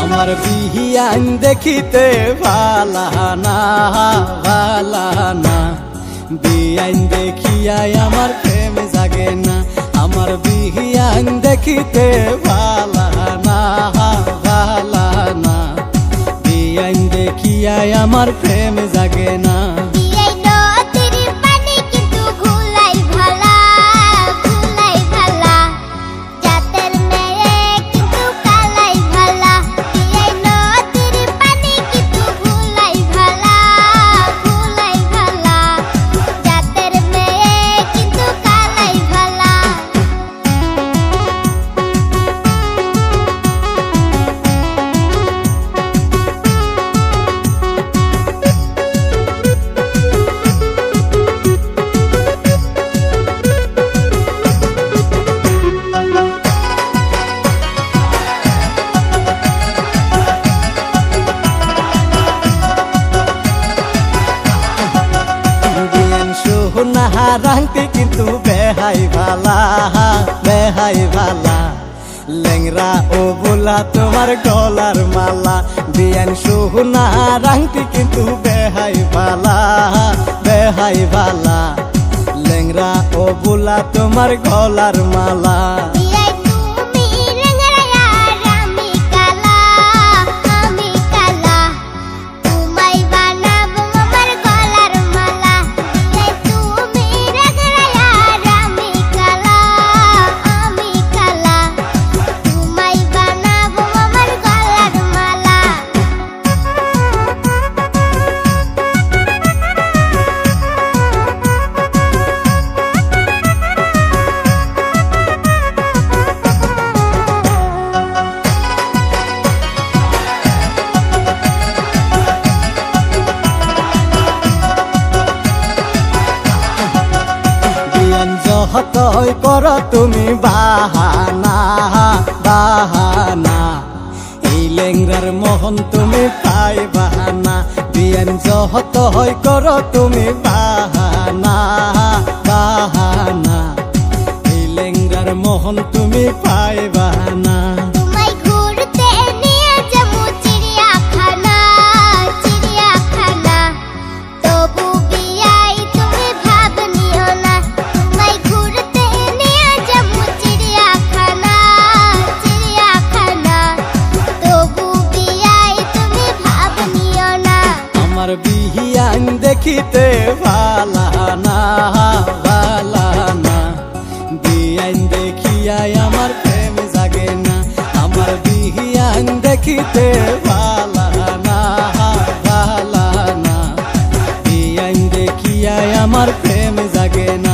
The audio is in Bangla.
আমার বিহিয়ান দেখিতে ভালা না ভালা না, বিয়াইন দেখিয়াই আমার প্রেম জাগে না। আমার বিহিয়ান দেখিতে ভালা না ভালা না, বিয়াইন দেখিয়াই আমার প্রেম জাগে না। রাংটি কিন্তু বেহাই ভালা বেহাই ভালা, লেংরা ও বোলা তোমার গলার মালা। বিয়ান সোহনা রাংটি কিন্তু বেহাই ভালা বেহাই ভালা, লেংরা ও বোলা তোমার গলার মালা। যতই করো তুমি বাহানা বাহানা, এই লেংরার মোহন তুমি পাইবা না। বিয়ান যতই করো তুমি বাহানা বাহানা, এই লেংরার মোহন তুমি পাইবা না। আমার বিহিয়ান দেখিতে ভালা না ভালা না, বিয়ান দেখিয়াই আমার প্রেম জাগে না। আমার বিহিয়ান দেখিতে ভালা না ভালা না, বিয়ান দেখিয়াই আমার প্রেম জাগে না।